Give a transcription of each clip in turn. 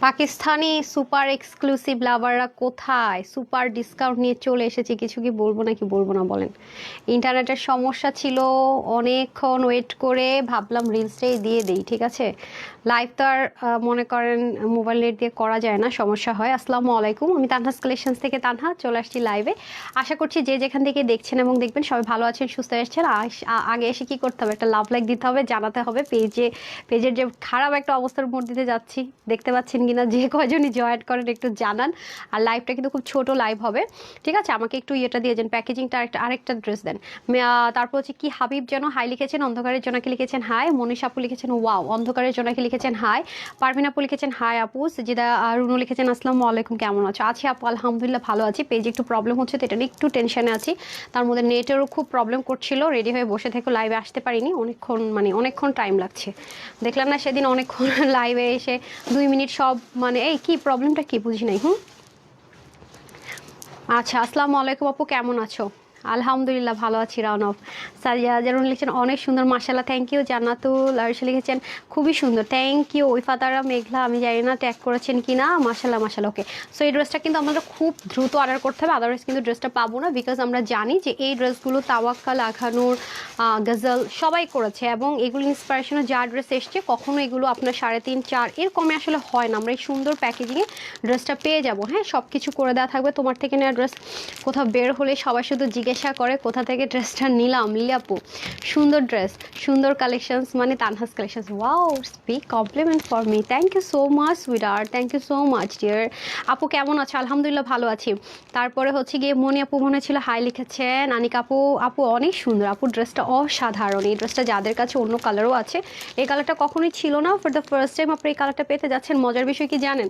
Pakistani super exclusive লাভাররা কোথায়? Super discount নিয়ে চলে এসেছে। কিছু কি বলবো নাকি বলবো না বলেন? ইন্টারনেটের সমস্যা ছিল, অনেকক্ষণ ওয়েট করে ভাবলাম রিলসটাই দিয়ে দেই, ঠিক আছে। লাইভ তো আর মনে করেন মোবাইল নেট দিয়ে করা যায় না, সমস্যা হয়। আসসালামু আলাইকুম, আমি তানহাস কালেকশনস থেকে তানহা চলে আসছি লাইভে। আশা করছি যে যেখান থেকে দেখছেন এবং দেখবেন সবাই ভালো আছেন, সুস্থ আসছেন। আগে এসে কি করতে হবে? একটা লাভ লাইক দিতে হবে, জানাতে হবে পেজের যে খারাপ একটা অবস্থার উপর দিতে যাচ্ছি, দেখতে পাচ্ছেন কিনা, যে কয়জনই জয়েন করেন একটু জানান। আর লাইভটা কিন্তু খুব ছোট লাইভ হবে, ঠিক আছে। আমাকে একটু ইয়েটা দিয়ে যান, প্যাকেজিংটা আরেকটা ড্রেস দেন। তারপর হচ্ছে কি হাবিব যেন হাই লিখেছেন, অন্ধকারের জোনাকি লিখেছেন হাই, মনীষা আপু লিখেছেন ওয়াও, অন্ধকারের জোনাকি লিখেছেন হাই, পারভিন আপু লিখেছেন হাই আপু, সজিদা রুনু লিখেছেন আসসালামু আলাইকুম, কেমন আছো? আছি আপু, আলহামদুলিল্লাহ ভালো আছি। পেজে একটু প্রবলেম হচ্ছে তো এটা নিয়ে একটু টেনশনে আছি, তার মধ্যে নেটেরও খুব প্রবলেম করছিল। রেডি হয়ে বসে থেকে লাইভে আসতে পারিনি, অনেকক্ষণ টাইম লাগছে। দেখলাম না সেদিন অনেকক্ষণ লাইভে এসে 2 মিনিট সব এই কি প্রবলেমটা কি বুঝি নাই। আচ্ছা, আসসালামু আলাইকুম আপু, কেমন আছো? আলহামদুলিল্লাহ ভালো আছি। রাউন অফ সাজিয়ারুন লিখেছেন অনেক সুন্দর, মাশাআল্লাহ, থ্যাংক ইউ। জান্নাতুল আরশা লিখেছেন খুবই সুন্দর, থ্যাংক ইউ। ইফাতারা মেঘলা, আমি জানি না ট্যাগ করেছেন কি না, মাশাআল্লাহ। ওকে, সো এই ড্রেসটা কিন্তু আমাদের খুব দ্রুত অর্ডার করতে হবে, আদারওয়াইজ কিন্তু ড্রেসটা পাবো না। বিকজ আমরা জানি যে এই ড্রেসগুলো তাওয়াক্কাল, আখানুর, গজল সবাই করেছে এবং এগুলো ইন্সপিরেশনে যা ড্রেস এসছে কখনো এগুলো আপনার 3.5 4 এর কমে আসলে হয় না। আমরা এই সুন্দর প্যাকেজিংয়ে ড্রেসটা পেয়ে যাবো। হ্যাঁ, সব কিছু করে দেওয়া থাকবে। তোমার থেকে নেওয়া ড্রেস কোথাও বের হলে সবাই শুধু জিজ্ঞাসা করে কোথা থেকে ড্রেসটা নিলাম। লিলাপু, সুন্দর ড্রেস, সুন্দর collections, Tanha's collections, wow, speak compliment for me, thank you so much sweetheart, thank you so much dear. আপু কেমন আছো? আলহামদুলিল্লাহ ভালো আছি। তারপরে হচ্ছে গিয়ে মনি আপু মনে ছিল হাই লিখেছেন। আনিকা আপু, আপু অনেক সুন্দর, আপু ড্রেসটা অসাধারণ। এই ড্রেসটা যাদের কাছে অন্য কালারও আছে, এই কালারটা কখনোই ছিল না, ফর দ্য ফার্স্ট টাইম আপনি এই কালারটা পেতে যাচ্ছেন। মজার বিষয় কি জানেন,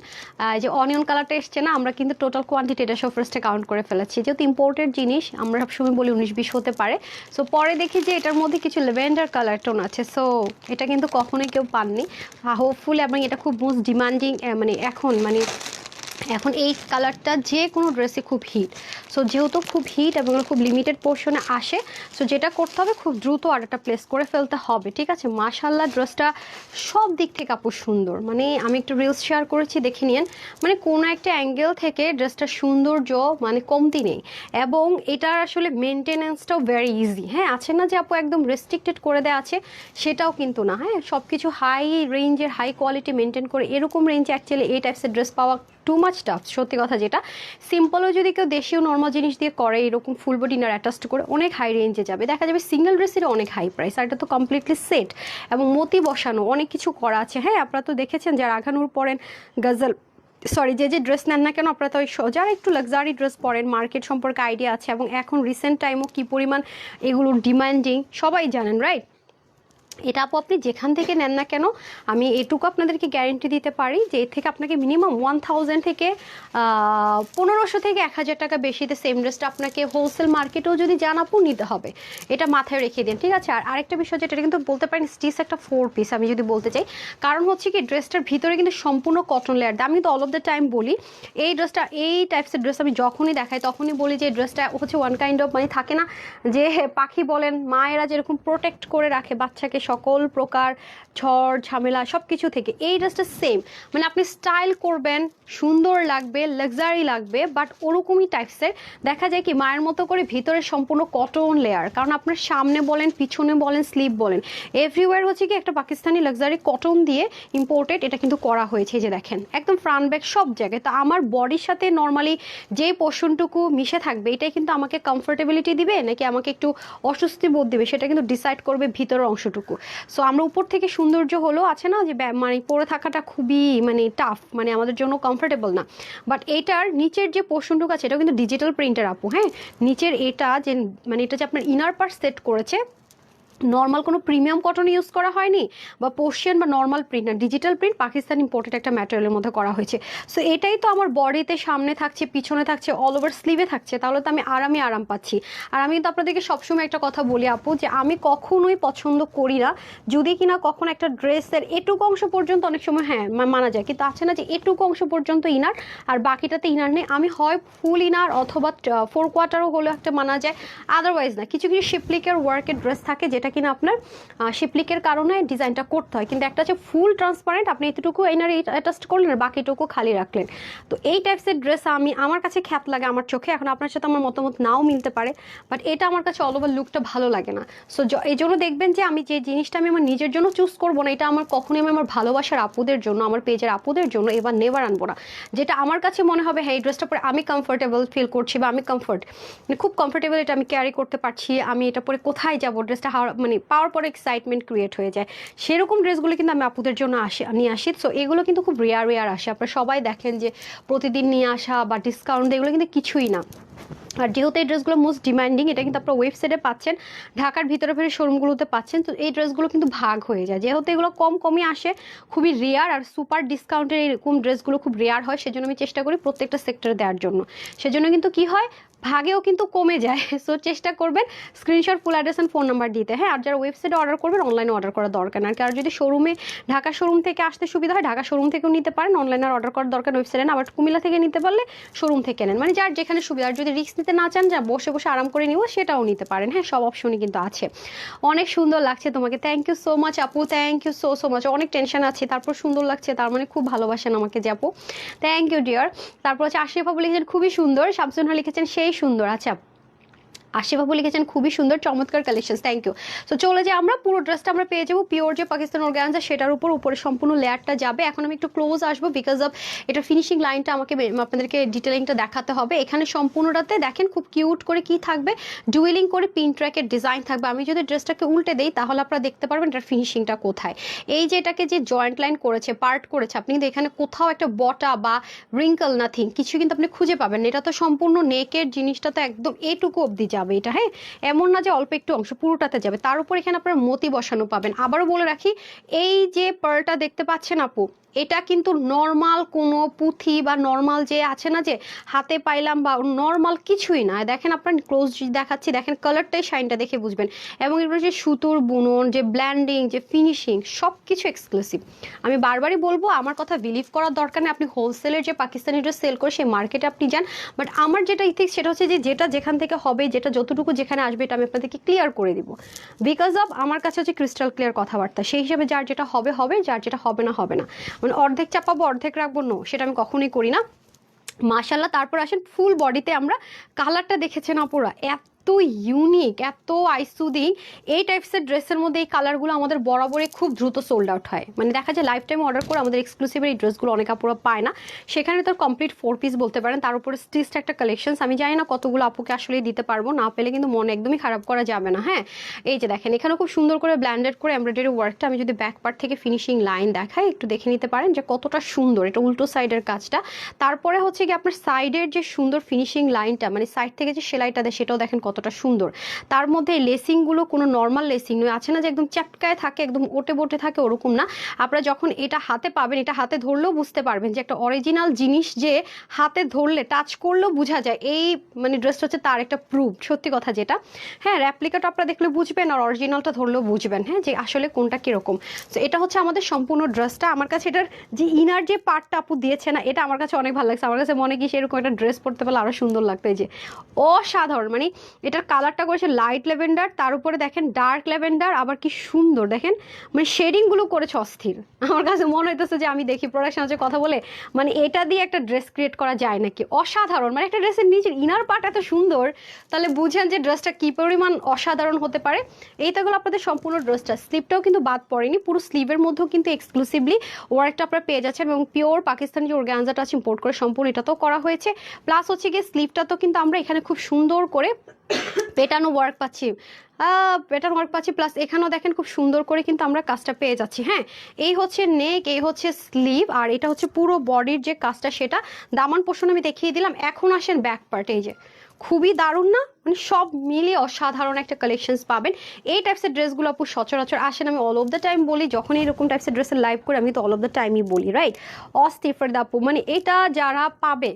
যে অনিয়ন কালারটা এসছে না, আমরা কিন্তু টোটাল কোয়ান্টিটি এটা সব ফার্স্টে কাউন্ট করে ফেলেছি, যেহেতু ইম্পোর্টেড জিনিস আমরা সবসময় বলি 19-20 হতে পারে। সো পরে দেখি যে এটার মধ্যে কিছু ল্যাভেন্ডার কালার টোন আছে, সো এটা কিন্তু কখনোই কেউ পাননি। হোপফুলি এবং এটা খুব মোস্ট ডিমান্ডিং, এখন এই কালারটা যে কোনো ড্রেসে খুব হিট। সো যেহেতু খুব হিট এবং খুব লিমিটেড পোর্শনে আসে, সো যেটা করতে হবে খুব দ্রুত অর্ডারটা প্লেস করে ফেলতে হবে, ঠিক আছে। মাশাআল্লাহ, ড্রেসটা সব দিক থেকে আপু সুন্দর। আমি একটু রিলস শেয়ার করেছি, দেখে নিন। কোনো একটা অ্যাঙ্গেল থেকে ড্রেসটার সৌন্দর্য কমতি নেই এবং এটার আসলে মেনটেনেন্সটাও ভেরি ইজি। হ্যাঁ, আছে না যে আপু একদম রেস্ট্রিক্টেড করে দেওয়া আছে, সেটাও কিন্তু না। হ্যাঁ, সব কিছু হাই রেঞ্জের, হাই কোয়ালিটি মেনটেন করে এরকম রেঞ্জে অ্যাকচুয়ালি এই টাইপসের ড্রেস পাওয়া টু মাচ টাফ, সত্যি কথা যেটা। সিম্পলও যদি কেউ দেশীয় নর্মাল জিনিস দিয়ে করে, এরকম ফুল বডি ইনার অ্যাটাচড করে অনেক হাই রেঞ্জে যাবে, দেখা যাবে সিঙ্গেল ড্রেসের অনেক হাই প্রাইস। আর এটা তো কমপ্লিটলি সেট এবং মতি বসানো, অনেক কিছু করা আছে। হ্যাঁ, আপনারা তো দেখেছেন যারা আঘানুর পরেন, গজল, সরি, যে ড্রেস নেন না কেন, আপনারা তো যারা একটু লাক্সারি ড্রেস পরেন, মার্কেট সম্পর্কে আইডিয়া আছে এবং এখন রিসেন্ট টাইমও কী পরিমাণ এগুলোর ডিমান্ডিং সবাই জানেন, রাইট। এটা আপু আপনি যেখান থেকে নেন না কেন, আমি এটুকু আপনাদেরকে গ্যারেন্টি দিতে পারি যে এর থেকে আপনাকে মিনিমাম 1000 থেকে 1500 থেকে 1000 টাকা বেশিতে সেম ড্রেসটা আপনাকে হোলসেল মার্কেটেও যদি যান আপু নিতে হবে, এটা মাথায় রেখে দিন, ঠিক আছে। আর আরেকটা বিষয় যেটা কিন্তু বলতে পারেন স্টিচ একটা 4 পিস আমি যদি বলতে চাই, কারণ হচ্ছে কি ড্রেসটার ভিতরে কিন্তু সম্পূর্ণ কটন লেয়ার। আমি কিন্তু অল অফ দ্য টাইম বলি এই ড্রেসটা, এই টাইপসের ড্রেস আমি যখনই দেখাই তখনই বলি যে ড্রেসটা হচ্ছে ওয়ান কাইন্ড অফ, থাকে না যে পাখি বলেন মায়েরা যেরকম প্রোটেক্ট করে রাখে বাচ্চাকে সকল প্রকার ঝড় ঝামেলা সব কিছু থেকে, এই ড্রেসটা সেম। আপনি স্টাইল করবেন, সুন্দর লাগবে, লাক্সারি লাগবে, বাট ওরকমই টাইপসের দেখা যায় কি মায়ের মতো করে ভিতরে সম্পূর্ণ কটন লেয়ার। কারণ আপনার সামনে বলেন, পিছনে বলেন, স্লিভ বলেন, এভরিওয়্যার হচ্ছে কি একটা পাকিস্তানি লাক্সারি কটন দিয়ে ইম্পোর্টেড এটা কিন্তু করা হয়েছে, যে দেখেন একদম ফ্রন্ট ব্যাক সব জায়গায়। তো আমার বডির সাথে নর্মালি যে পোর্শনটুকু মিশে থাকবে, এটাই কিন্তু আমাকে কমফোর্টেবিলিটি দিবে নাকি আমাকে একটু অস্বস্তি বোধ দিবে, সেটা কিন্তু ডিসাইড করবে ভিতরের অংশটুকু। সো আমরা উপর থেকে সৌন্দর্য হলো আছে না যে পরে থাকাটা খুবই টাফ, আমাদের জন্য কমফোর্টেবল না, বাট এটার নিচের যে পোর্শনটুকু আছে এটাও কিন্তু ডিজিটাল প্রিন্টার আপু। হ্যাঁ, নিচের এটা যে এটা যে আপনার ইনার পার্ট সেট করেছে, নর্মাল কোনো প্রিমিয়াম কটন ইউজ করা হয়নি বা পোর্শিয়ান বা নর্মাল প্রিন্ট না, ডিজিটাল প্রিন্ট পাকিস্তান ইম্পোর্টেড একটা ম্যাটেরিয়ালের মধ্যে করা হয়েছে। সো এটাই তো আমার বডিতে সামনে থাকছে, পিছনে থাকছে, অল ওভার স্লিভে থাকছে, তাহলে তো আমি আরাম পাচ্ছি। আর আমি কিন্তু আপনাদেরকে সবসময় একটা কথা বলি আপু, যে আমি কখনোই পছন্দ করি না যদি কিনা কখন একটা ড্রেসের এটুকু অংশ পর্যন্ত, অনেক সময় হ্যাঁ মানা যায়, কিন্তু আছে না যে এটুকু অংশ পর্যন্ত ইনার আর বাকিটাতে ইনার নেই, আমি হয় ফুল ইনার অথবা 4 কোয়ার্টারও হলে একটা মানা যায়, আদারওয়াইজ না। কিছু শিপলিকের ওয়ার্কের ড্রেস থাকে যেটা কিনা আপনার শিপলিকের কারণে ডিজাইনটা করতে হয়, কিন্তু একটা হচ্ছে ফুল ট্রান্সপারেন্ট, আপনি এতটুকু এনার অ্যাটাচ করলেন আর বাকিটুকু খালি রাখলেন। তো এই টাইপসের ড্রেস আমার কাছে খ্যাত লাগে আমার চোখে। এখন আপনার সাথে আমার মতামত নাও মিলতে পারে, বাট এটা আমার কাছে অল ওভার লুকটা ভালো লাগে না। সো এই জন্য দেখবেন যে আমি যে জিনিসটা আমি আমার নিজের জন্য চুজ করবো না, এটা আমার কখনোই আমি আমার ভালোবাসার আপুদের জন্য, আমার পেজের আপুদের জন্য এবার নেভার আনবো না। যেটা আমার কাছে মনে হবে হ্যাঁ এই ড্রেসটা পরে আমি কমফোর্টেবল ফিল করছি, বা আমি মানে খুব কমফোর্টেবল, এটা আমি ক্যারি করতে পারছি, আমি এটা পরে কোথায় যাবো, ড্রেসটা মানে পাওয়ার পরে এক্সাইটমেন্ট ক্রিয়েট হয়ে যায়, সেরকম ড্রেসগুলো কিন্তু আমি আপুদের জন্য নিয়ে আসি। সো এগুলো কিন্তু খুব রেয়ার আসে। আপনারা সবাই দেখেন যে প্রতিদিন নিয়ে আসা বা ডিসকাউন্ট এগুলো কিন্তু কিছুই না। আর যেহেতু এই ড্রেসগুলো মোস্ট ডিমান্ডিং, এটা কিন্তু আপনারা ওয়েবসাইটে পাচ্ছেন, ঢাকার ভিতরে শোরুমগুলোতে পাচ্ছেন। তো এই ড্রেসগুলো কিন্তু ভাগ হয়ে যায়, যেহেতু এগুলো কমই আসে, খুবই রেয়ার, আর সুপার ডিসকাউন্টের এরকম ড্রেসগুলো খুব রেয়ার হয়। সেজন্য আমি চেষ্টা করি প্রত্যেকটা সেক্টরে দেওয়ার জন্য। সেজন্য কিন্তু কি হয়, ভাগেও কিন্তু কমে যায়। সো চেষ্টা করবেন screenshot, full address and phone number দিতে। হ্যাঁ, আর যারা ওয়েবসাইটে অর্ডার করবেন অনলাইনে অর্ডার করার দরকার না। আর যদি ঢাকা শোরুম থেকে আসতে সুবিধা হয় ঢাকা শোরুম থেকেও নিতে পারেন, অনলাইনে অর্ডার করার দরকার ওয়েবসাইটে না। আবার কুমিল্লা থেকে নিতে পারলে শোরুম থেকে নেন, মানে যার যেখানে সুবিধা। আর যদি রিস্ক নিতে না চান, যা বসে বসে আরাম করে নিব, সেটাও নিতে পারেন। হ্যাঁ, সব অপশনই কিন্তু আছে। অনেক সুন্দর লাগছে তোমাকে, থ্যাংক ইউ সো মাচ আপু, থ্যাংক ইউ সো মাচ। অনেক টেনশন আছে, তারপর সুন্দর লাগছে, তার মানে খুব ভালোবাসেন আমাকে যে আপু, থ্যাংক ইউ ডিয়ার। তারপর হচ্ছে আশিফ আপু লিখেছেন খুবই সুন্দর, শামসুন লিখেছেন সেই সুন্দর। আচ্ছা, আশিফ আপু লিখেছেন খুবই সুন্দর, চমৎকার কালেকশন, থ্যাংক ইউ। সো চলে যাই আমরা, পুরো ড্রেসটা আমরা পেয়ে যাবো পিওর যে পাকিস্তান অর্গানজা, সেটার উপরে সম্পূর্ণ লেয়ারটা যাবে। এখন আমি একটু ক্লোজ আসবো, বিকজ অফ এটা ফিনিশিং লাইনটা আমাকে আপনাদেরকে ডিটেলিংটা দেখাতে হবে। এখানে সম্পূর্ণটাতে দেখেন খুব কিউট করে কি থাকবে, ডুয়েলিং করে পিন ট্র্যাকের ডিজাইন থাকবে। আমি যদি ড্রেসটাকে উল্টে দেই তাহলে আপনারা দেখতে পারবেন এটার ফিনিশিংটা কোথায়। এই যে এটাকে যে জয়েন্ট লাইন করেছে, পার্ট করেছে, আপনি কিন্তু এখানে কোথাও একটা বটা বা রিঙ্কল নাথিং কিছু কিন্তু আপনি খুঁজে পাবেন। এটা তো সম্পূর্ণ নেকের জিনিসটা তো একদম এটুকু অবধি যাবে এটা। হ্যাঁ, এমন না যে অল্প একটু অংশ, পুরোটাতে যাবে। তার উপর এখানে আপনারা মতি বসানো পাবেন। আবারও বলে রাখি, এই যে পার্লটা দেখতে পাচ্ছেন আপু, এটা কিন্তু নর্মাল কোনো পুঁথি বা নর্মাল যে আছে না যে হাতে পাইলাম বা নর্মাল কিছুই না। দেখেন আপনার ক্লোজ দেখাচ্ছি, দেখেন কালারটাই, শাইনটা দেখে বুঝবেন। এবং এগুলো যে সুতোর বুনন, যে ব্ল্যান্ডিং, যে ফিনিশিং, সব কিছু এক্সক্লুসিভ। আমি বারবারই বলবো, আমার কথা বিলিভ করার দরকার নেই। আপনি হোলসেলের যে পাকিস্তানি ড্রেস সেল করে সেই মার্কেটে আপনি যান, বাট আমার যেটা ইথিক্স সেটা হচ্ছে যে যেটা যেখান থেকে হবে, যেটা যতটুকু যেখানে আসবে, এটা আমি আপনাদেরকে ক্লিয়ার করে দিব। বিকজ অফ আমার কাছে হচ্ছে ক্রিস্টাল ক্লিয়ার কথাবার্তা, সেই হিসাবে যার যেটা হবে হবে, যার যেটা হবে না হবে না। মানে অর্ধেক চাপাবো অর্ধেক রাখবো, নো, সেটা আমি কখনোই করি না। মাশাল্লাহ। তারপর আসেন ফুল বডিতে, আমরা কালারটা দেখেছেন আপুরা, এত ইউনিক, এত আইসুদিং। এই টাইপসের ড্রেসের মধ্যে এই কালারগুলো আমাদের বরাবরই খুব দ্রুত সোল্ড আউট হয়। মানে দেখা যায় লাইফ টাইম অর্ডার করে আমাদের এক্সক্লুসিভের এই ড্রেসগুলো অনেক আপুরা পায় না। সেখানে তো কমপ্লিট 4 পিস বলতে পারেন, তার উপরে স্টিচড একটা কালেকশন। আমি জানি না কতগুলো আপুকে আসলে দিতে পারবো, না পেলে কিন্তু মন একদমই খারাপ করা যাবে না। হ্যাঁ, এই যে দেখেন এখানে খুব সুন্দর করে ব্ল্যান্ডেড করে এমব্রয়ডারি ওয়ার্কটা, আমি যদি ব্যাক পার্ট থেকে ফিনিশিং লাইন দেখাই, একটু দেখে নিতে পারেন যে কতটা সুন্দর। এটা উল্টো সাইডের কাজটা, তারপরে হচ্ছে কি আপনার সাইডের যে সুন্দর ফিনিশিং লাইনটা, মানে সাইড থেকে যে সেলাইটা দেয়, সেটাও দেখেন কতটা সুন্দর। তার মধ্যে লেসিংগুলো কোনো নর্মাল লেসিং নয়, আছে না যে একদম চ্যাপকায় থাকে, একদম ওটে বোটে থাকে, ওরকম না। আপনারা যখন এটা হাতে পাবেন, এটা হাতে ধরলেও বুঝতে পারবেন যে একটা অরিজিনাল জিনিস, যে হাতে ধরলে টাচ করলেও বোঝা যায় এই মানে ড্রেসটা হচ্ছে তার একটা প্রুফ, সত্যি কথা যেটা। হ্যাঁ, রেপ্লিকাটা আপনারা দেখলে বুঝবেন, আর অরিজিনালটা ধরলেও বুঝবেন, হ্যাঁ, যে আসলে কোনটা কিরকম। তো এটা হচ্ছে আমাদের সম্পূর্ণ ড্রেসটা। আমার কাছে এটার যে ইনার যে পার্টটা আপু দিয়েছে না, এটা আমার কাছে অনেক ভালো লাগছে। আমার কাছে মনে কি সেরকম একটা ড্রেস পরতে পারলে আরো সুন্দর লাগতো। এই যে অসাধারণ, মানে এটার কালারটা করেছে লাইট ল্যাভেন্ডার, তার উপরে দেখেন ডার্ক ল্যাভেন্ডার, আবার কি সুন্দর দেখেন, মানে শেডিংগুলো করেছে অস্থির। আমার কাছে মনে হইতেছে যে আমি দেখি প্রোডাকশন হচ্ছে কথা বলে, মানে এটা দিয়ে একটা ড্রেস ক্রিয়েট করা যায় নাকি, অসাধারণ। মানে একটা ড্রেসের নিচের ইনার পার্ট এত সুন্দর, তাহলে বুঝেন যে ড্রেসটা কি পরিমাণ অসাধারণ হতে পারে। এইটাগুলো আপনাদের সম্পূর্ণ ড্রেসটা, স্লিভটাও কিন্তু বাদ পড়েনি, পুরো স্লিভের মধ্যেও কিন্তু এক্সক্লুসিভলি ওয়ার্কটা আপনারা পেয়ে যাচ্ছেন। এবং পিওর পাকিস্তানি যে অর্গানজাটা আছে ইম্পোর্ট করে সম্পূর্ণ এটাতেও করা হয়েছে। প্লাস হচ্ছে গিয়ে স্লিভটা তো কিন্তু আমরা এখানে খুব সুন্দর করে পেটানো ওয়ার্ক পাচ্ছি, প্যাটার্ন ওয়ার্ক পাচ্ছি। প্লাস এখানেও দেখেন খুব সুন্দর করে কিন্তু আমরা কাজটা পেয়ে যাচ্ছি। হ্যাঁ, এই হচ্ছে নেক, এই হচ্ছে স্লিভ, আর এটা হচ্ছে পুরো বডির যে কাজটা, সেটা দামান পোর্শন আমি দেখিয়ে দিলাম। এখন আসেন ব্যাক পার্ট, এই যে খুবই দারুণ না, মানে সব মিলিয়ে অসাধারণ একটা কালেকশনস পাবেন। এই টাইপসের ড্রেসগুলো আপু সচরাচর আসেন, আমি অল অফ দ্য টাইম বলি, যখন এরকম টাইপসের ড্রেসের লাইভ করে আমি তো অল অফ দ্য টাইমই বলি, রাইট। অস্থির আপু, মানে এটা যারা পাবে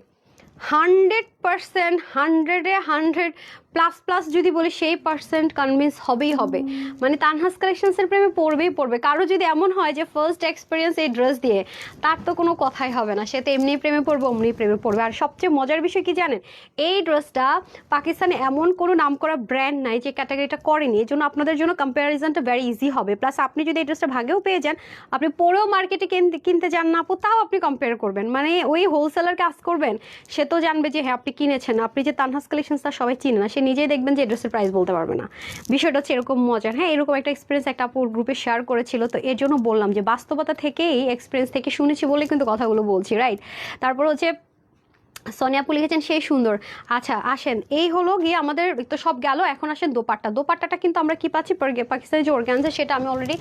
100% 100%, 100-এ 100 প্লাস প্লাস যদি বলি সেই পার্সেন্ট কনভিন্স হবেই হবে। মানে তানহাস কালেকশনসের প্রেমে পড়বেই পড়বে। কারো যদি এমন হয় যে ফার্স্ট এক্সপিরিয়েন্স এই ড্রেস দিয়ে, তার তো কোনো কথাই হবে না, সে তো এমনি প্রেমে পড়বে, অমনি প্রেমে পড়বে। আর সবচেয়ে মজার বিষয় কি জানেন, এই ড্রেসটা পাকিস্তানে এমন কোনো নামকরা ব্র্যান্ড নাই যে ক্যাটাগরিটা করেনি, এই জন্য আপনাদের জন্য কম্প্যারিজনটা ভেরি ইজি হবে। প্লাস আপনি যদি এই ড্রেসটা ভাগেও পেয়ে যান, আপনি পরেও মার্কেটে কিনতে যান না আপু, তাও আপনি কম্পেয়ার করবেন, মানে ওই হোলসেলারকে আস্ক করবেন, সে তো জানবে যে হ্যাঁ আপনি কিনেছেন। আপনি যে তানহাস কালেকশনসটা সবাই চিনে না, সে নিজেই দেখবেন যে ড্রেসের প্রাইস বলতে পারবে না। বিষয়টা হচ্ছে এরকম মজার। হ্যাঁ, এরকম একটা এক্সপিরিয়েন্স একটা আপুর গ্রুপে শেয়ার করেছিল, তো এর জন্য বললাম যে বাস্তবতা থেকেই, এক্সপিরিয়েন্স থেকে শুনেছি বলে কিন্তু কথাগুলো বলছি, রাইট। তারপর হচ্ছে সোনিয়া আপু লিখেছেন সেই সুন্দর। আচ্ছা আসেন, এই হলো গিয়ে আমাদের তো সব গেল, এখন আসেন দোপাট্টা। দোপাট্টাটা কিন্তু আমরা কি পাচ্ছি, পাকিস্তানি যে অর্গানজা, সেটা আমি অলরেডি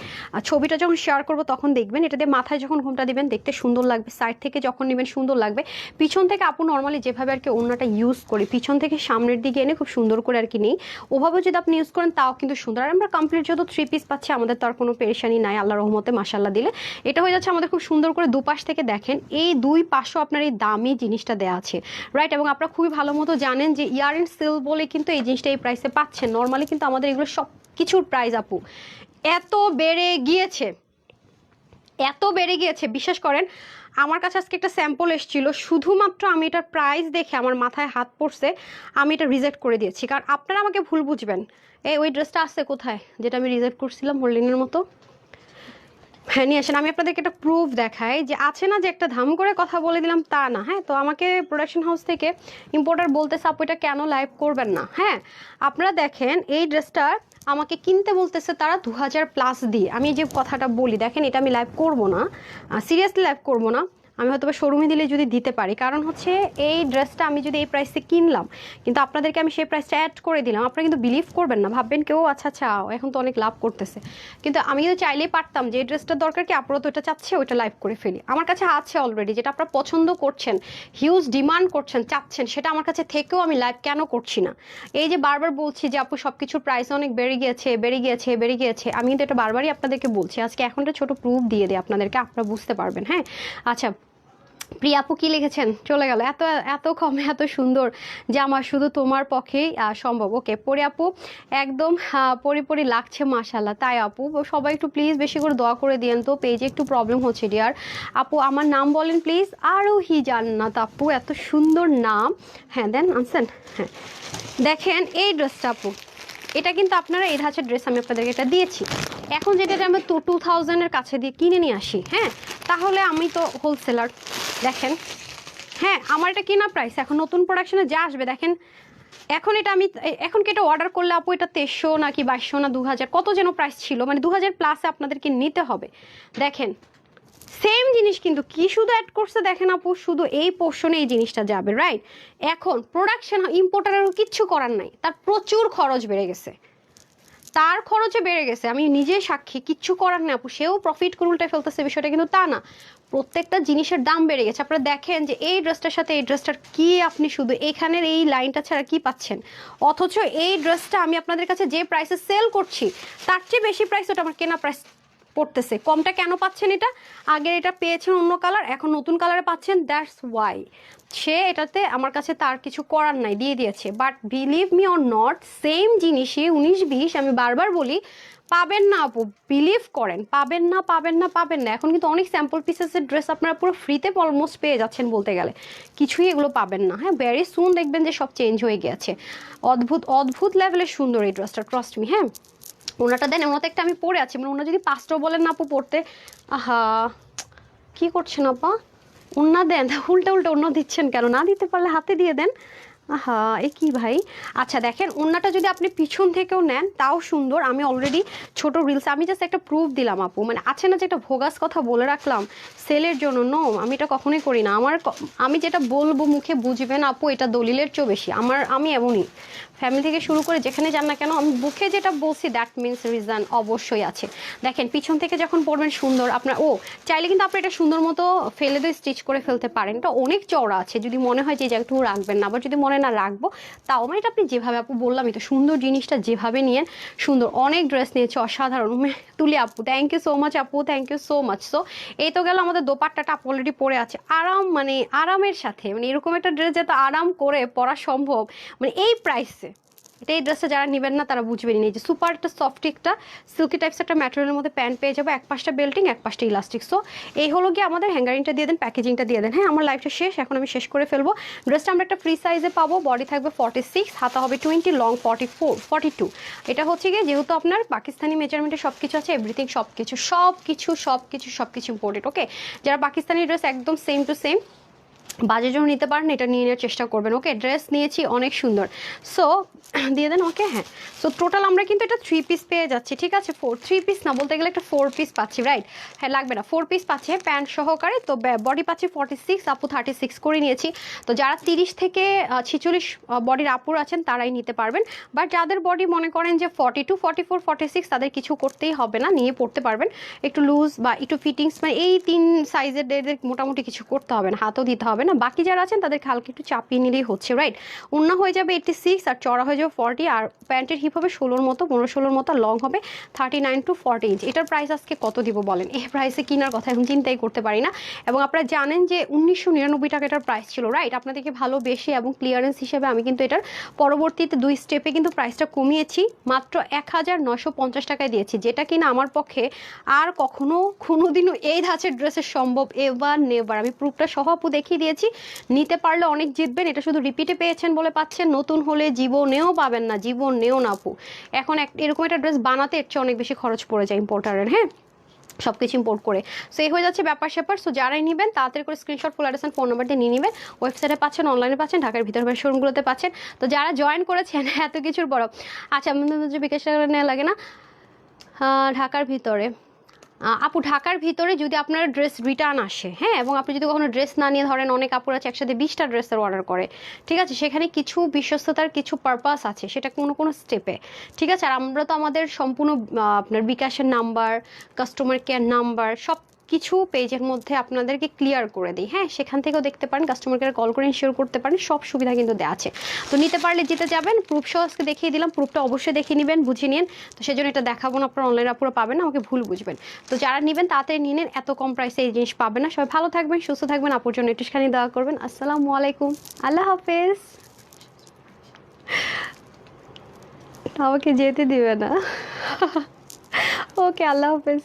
ছবিটা যখন শেয়ার করবো তখন দেখবেন। এটা দিয়ে মাথায় যখন ঘুমটা দিবেন দেখতে সুন্দর লাগবে, সাইড থেকে যখন নেবেন সুন্দর লাগবে। পিছন থেকে আপু নর্মালি যেভাবে আর কি ওড়নাটা ইউজ করি, পিছন থেকে সামনের দিকে এনে খুব সুন্দর করে আর কি নেই, ওভাবে যদি আপনি ইউজ করেন তাও কিন্তু সুন্দর। আর আমরা কমপ্লিট যত 3 পিস পাচ্ছি, আমাদের তো আর কোনো পেরেশানি নাই আল্লাহ রহমতে, মাশাল্লাহ দিলে এটা হয়ে যাচ্ছে আমাদের খুব সুন্দর করে। দুপাশ থেকে দেখেন, এই দুই পাশও আপনার এই দামি জিনিসটা দেওয়া আছে, রাইট। এবং আপনারা খুবই ভালো মতো জানেন যে ইয়ার এন্ড সেল বলে কিন্তু এই জিনিসটা এই প্রাইসে পাচ্ছেন। নর্মালি কিন্তু আমাদের এগুলো সব কিছুর প্রাইস আপু এত বেড়ে গিয়েছে, এত বেড়ে গিয়েছে, বিশ্বাস করেন। আমার কাছে আজকে একটা স্যাম্পল এসেছিল, শুধুমাত্র আমি এটার প্রাইস দেখে আমার মাথায় হাত পড়ছে, আমি এটা রিজেক্ট করে দিয়েছি। কারণ আপনারা আমাকে ভুল বুঝবেন, ওই ড্রেসটা আছে কোথায় যেটা আমি রিজেক্ট করছিলাম হোল্ডিংয়ের মতো, হ্যাঁ নিয়ে আসেন। আমি আপনাদেরকে একটা প্রুফ দেখাই যে আছে না, যে একটা ধাম করে কথা বলে দিলাম তা না। হ্যাঁ, তো আমাকে প্রোডাকশন হাউস থেকে ইম্পোর্টার বলতেছে আপু এটা কেন লাইভ করবেন না। হ্যাঁ, আপনারা দেখেন এই ড্রেসটার আমাকে কিনতে বলতেছে তারা 2000+ দিয়ে। আমি যে কথাটা বলি, দেখেন এটা আমি লাইভ করব না, সিরিয়াসলি লাইভ করব না, আমি হয়তো শোরুমে দিলে যদি দিতে পারি। কারণ হচ্ছে এই ড্রেসটা আমি যদি এই প্রাইসে কিনলাম, কিন্তু আপনাদেরকে আমি সেই প্রাইসটা অ্যাড করে দিলাম, আপনারা কিন্তু বিলিভ করবেন না, ভাববেন কেউ আচ্ছা আচ্ছা এখন তো অনেক লাভ করতেছে। কিন্তু আমি কিন্তু চাইলেই পারতাম যে এই ড্রেসটার দরকার কি, আপনারা তো এটা চাচ্ছে ওইটা লাইভ করে ফেলি। আমার কাছে আছে অলরেডি, যেটা আপনারা পছন্দ করছেন, হিউজ ডিমান্ড করছেন, চাচ্ছেন, সেটা আমার কাছে থেকেও আমি লাইভ কেন করছি না। এই যে বারবার বলছি যে আপু সব কিছুর প্রাইস অনেক বেড়ে গিয়েছে, বেড়ে গিয়েছে, বেড়ে গিয়েছে, আমি কিন্তু এটা বারবারই আপনাদেরকে বলছি। আজকে এখন একটা ছোটো প্রুফ দিয়ে দিই আপনাদেরকে, আপনারা বুঝতে পারবেন। হ্যাঁ, আচ্ছা প্রিয়া আপু কি লিখেছেন, চলে গেল, এত এত কমে এত সুন্দর যে আমার শুধু তোমার পক্ষেই সম্ভব। ওকে পরি আপু একদম পরি লাগছে মাশাল্লাহ। তাই আপু সবাই একটু প্লিজ বেশি করে দোয়া করে দিয়েন তো, পেজে একটু প্রবলেম হচ্ছে ডিয়ার। আপু আমার নাম বলেন প্লিজ। আরোহী জান্নাত আপু, এত সুন্দর নাম। হ্যাঁ দেন আনছেন। হ্যাঁ দেখেন এই ড্রেসটা আপু, এটা কিন্তু আপনারা এই ধাঁচের ড্রেস আমি আপনাদেরকে এটা দিয়েছি। এখন যেটা আমি 2000-এর কাছে দিয়ে কিনে নিয়ে আসি, হ্যাঁ তাহলে আমি তো হোলসেলার। দেখেন, হ্যাঁ আমার এটা কেনা প্রাইস, এখন নতুন প্রোডাকশনে যা আসবে দেখেন। এখন এটা আমি এখন কি এটা অর্ডার করলে আপু এটা 2300 নাকি 2200 না 2000 কত যেন প্রাইস ছিল, মানে 2000+ আপনাদেরকে নিতে হবে। দেখেন সেম জিনিস কিন্তু কি শুধু অ্যাড করছে দেখেন আপু, শুধু এই পোর্শনে এই জিনিসটা যাবে, রাইট। এখন প্রোডাকশন ইম্পোর্টারেরও কিচ্ছু করার নাই, তার প্রচুর খরচ বেড়ে গেছে, তার খরচে বেড়ে গেছে, আমি নিজে সাক্ষী, কিচ্ছু করার নেই আপু। সেও প্রফিট করে উল্টে ফেলতেছে, বিষয়টা কিন্তু তা না, প্রত্যেকটা জিনিসের দাম বেড়ে গেছে। আপনারা দেখেন যে এই ড্রেসটার সাথে এই ড্রেসটার কি আপনি শুধু এখানের এই লাইনটা ছাড়া কি পাচ্ছেন, অথচ এই ড্রেসটা আমি আপনাদের কাছে যে প্রাইসে সেল করছি তার চেয়ে বেশি প্রাইস ওটা আমার কেনা প্রাইস পড়তেছে। কমটা কেন পাচ্ছেন, এটা আগের এটা পেয়েছেন অন্য কালার, এখন নতুন কালারে পাচ্ছেন, দ্যাটস ওয়াই। সে এটাতে আমার কাছে তার কিছু করার নাই, দিয়ে দিয়েছে। But believe me or not, same জিনিসই 19-20 আমি বারবার বলি পাবেন না আপু, বিলিভ করেন, পাবেন না পাবেন না পাবেন না। এখন কিন্তু অনেক স্যাম্পল পিসেসের ড্রেস আপনারা পুরো ফ্রিতে অলমোস্ট পেয়ে যাচ্ছেন বলতে গেলে, কিছুই এগুলো পাবেন না। হ্যাঁ ভেরি সুন দেখবেন যে সব চেঞ্জ হয়ে গেছে, অদ্ভুত অদ্ভুত লেভেলের সুন্দর এই ড্রেসটা, ট্রাস্ট মি। হ্যাঁ ওনাটা দেন, ওনাতে একটা আমি পরে আছি, মানে ওনা যদি 5টাও বলেন না আপু পড়তে, আহা কি করছেন আপা, ওনা দেন, উল্টে উল্টে অন্য দিচ্ছেন কেন, না দিতে পারলে হাতে দিয়ে দেন। আহা এ কি ভাই। আচ্ছা দেখেন ওন্নাটা যদি আপনি পিছন থেকেও নেন তাও সুন্দর। আমি অলরেডি ছোট রিলস, আমি জাস্ট একটা প্রুফ দিলাম আপু, মানে আছে না যে একটা ভোগাস কথা বলে রাখলাম সেলের জন্য, নো আমি এটা কখনোই করি না। আমি যেটা বলবো মুখে বুঝবেন আপু, এটা দলিলের চেয়েও বেশি আমি এমনই, ফ্যামিলি থেকে শুরু করে যেখানে যান না কেন, আমি বুকে যেটা বলছি দ্যাট মিনস রিজন অবশ্যই আছে। দেখেন পিছন থেকে যখন পরবেন সুন্দর আপনার, চাইলে কিন্তু আপনি এটা সুন্দর মতো ফেলে দিয়ে স্টিচ করে ফেলতে পারেন। এটা অনেক চওড়া আছে, যদি মনে হয় যে এই জায়গাটুকু রাখবেন না, আবার যদি মনে না রাখবো তাও মানে এটা আপনি যেভাবে, আপু বললামই তো সুন্দর জিনিসটা যেভাবে নিয়েন সুন্দর। অনেক ড্রেস নিয়েছে অসাধারণ। তুলি আপু থ্যাংক ইউ সো মাচ, আপু thank you so much. So এই তো গেল আমাদের দোপাট্টাটা আপু অলরেডি পরে আছে আরাম, মানে আরামের সাথে, মানে এরকম একটা ড্রেস যাতে আরাম করে পরা সম্ভব মানে এই প্রাইসে। এটা এই ড্রেসটা যারা নেবেন না তারা বুঝবেন না, যে সুপার একটা সফট একটা সিল্কি টাইপস একটা ম্যাটেরিয়ালের মধ্যে প্যান্ট পেয়ে যাবো, এক পাশটা বেল্টিং এক পাশটা ইলাস্টিক। সো এই হলো গিয়ে আমাদের হ্যাঙ্গারিংটা দিয়ে দেন, প্যাকেজিংটা দিয়ে দেন। হ্যাঁ আমার লাইফটা শেষ, এখন আমি শেষ করে ফেলবো। ড্রেসটা আমরা একটা ফ্রি সাইজে পাবো, বডি থাকবে 46, হাতা হবে 20, লং 44 42। এটা হচ্ছে গিয়ে যেহেতু আপনার পাকিস্তানি মেজারমেন্টে সব কিছু আছে, এভরিথিং সব কিছু ইম্পোর্টেড। ওকে, যারা পাকিস্তানি ড্রেস একদম সেম টু সেম বাজের জন্য নিতে পারেন, এটা নিয়ে নেওয়ার চেষ্টা করবেন। ওকে, ড্রেস নিয়েছি অনেক সুন্দর। সো দিয়ে দেন। ওকে, হ্যাঁ। সো টোটাল আমরা কিন্তু এটা 3 পিস পেয়ে যাচ্ছি, ঠিক আছে। 3 পিস না, বলতে গেলে একটা 4 পিস পাচ্ছি, রাইট? হ্যাঁ লাগবে না, 4 পিস পাচ্ছি প্যান্ট সহকারে। তো বডি পাচ্ছি 46, আপু 36 করে নিয়েছি। তো যারা 30 থেকে 46 বডির আপুর আছেন তারাই নিতে পারবেন। বাট যাদের বডি মনে করেন যে 42, 44, 46 তাদের কিছু করতেই হবে না, নিয়ে পড়তে পারবেন। একটু লুজ বা একটু ফিটিংস, মানে এই 3 সাইজের মোটামুটি কিছু করতে হবে না, হাতও দিতে হবে না। বাকি যারা আছেন তাদেরকে হালকা একটু চাপিয়ে নিলেই হচ্ছে, রাইট? ওড়না হয়ে যাবে 86 আর চড়া হয়ে যাবে 40, আর প্যান্টের হিপ হবে 16 মতো, 15-16 মতো, লং হবে 39 to 40 ইঞ্চ। এটার প্রাইস আজকে কত দিব বলেন? এই প্রাইসে কেনার কথা এখন চিন্তাই করতে পারি না। এবং আপনারা জানেন যে 1999 টাকা এটার প্রাইস ছিল, রাইট? আপনাদেরকে ভালোবেসে এবং ক্লিয়ারেন্স হিসেবে আমি কিন্তু এটার পরবর্তীতে 2 স্টেপে কিন্তু প্রাইসটা কমিয়েছি, মাত্র 1950 টাকায় দিয়েছি, যেটা কিনা আমার পক্ষে আর কখনো কোনোদিনও এই ধাঁচের ড্রেসের সম্ভব এভার নেভার। আমি প্রুফটা সহ আপু দেখিয়ে দিয়েছি, নিতে পারলে অনেক জিতবেন। এটা শুধু রিপিটে পেয়েছেন বলে পাচ্ছেন, নতুন হলে জীবনেও পাবেন না, জীবনেও না আপু। এখন এরকম একটা ড্রেস বানাতে এর চেয়ে অনেক বেশি খরচ পড়ে যায় ইম্পোর্টারের, হ্যাঁ, সব কিছু ইম্পোর্ট করে। সো এই হয়ে যাচ্ছে ব্যাপার স্যাপার। সো যারাই নেবেন তাড়াতাড়ি করে screenshot, full address, phone number দিয়ে নিয়ে নেবেন। ওয়েবসাইটে পাচ্ছেন, অনলাইনে পাচ্ছেন, ঢাকার ভিতরে শোরুমগুলোতে পাচ্ছেন। তো যারা জয়েন করেছেন এত কিছুর বড়, আচ্ছা আমাদের বিকাশ নেওয়া লাগে না ঢাকার ভিতরে। আপু ঢাকার ভিতরে যদি আপনার ড্রেস রিটার্ন আসে, হ্যাঁ, এবং আপনি যদি কখনো ড্রেস না নিয়ে, ধরেন অনেক আপুর আছে একসাথে 20টা ড্রেসের অর্ডার করে, ঠিক আছে, সেখানে কিছু বিশ্বস্ততার কিছু পারপাস আছে, সেটা কোনো কোনো স্টেপে, ঠিক আছে। আর আমরা তো আমাদের সম্পূর্ণ আপনার বিকাশের নাম্বার, কাস্টমার কেয়ার নাম্বার সব কিছু পেজের মধ্যে আপনাদেরকে ক্লিয়ার করে দিই, হ্যাঁ, সেখান থেকেও দেখতে পারেন, কাস্টমার কেয়ার কল করে ইনশিওর করতে পারেন, সব সুবিধা কিন্তু দেওয়া আছে। তো নিতে পারলে জিতে যাবেন। প্রুফ সহ আজকে দেখিয়ে দিলাম, প্রুফটা অবশ্যই দেখিয়ে নেবেন, বুঝে নিন। তো সেজন্য এটা দেখাবো না, আপনারা অনলাইনে আপুরা পাবেন না, আমাকে ভুল বুঝবেন। তো যারা নেবেন তাড়াতাড়ি নিয়ে নেন, এত কম প্রাইসে এই জিনিস পাবেন না। সবাই ভালো থাকবেন, সুস্থ থাকবেন, আপুর জন্য একটুখানি দেওয়া করবেন। আসসালামু আলাইকুম, আল্লাহ হাফেজ। আমাকে যেতে দিবে না। ওকে, আল্লাহ হাফেজ।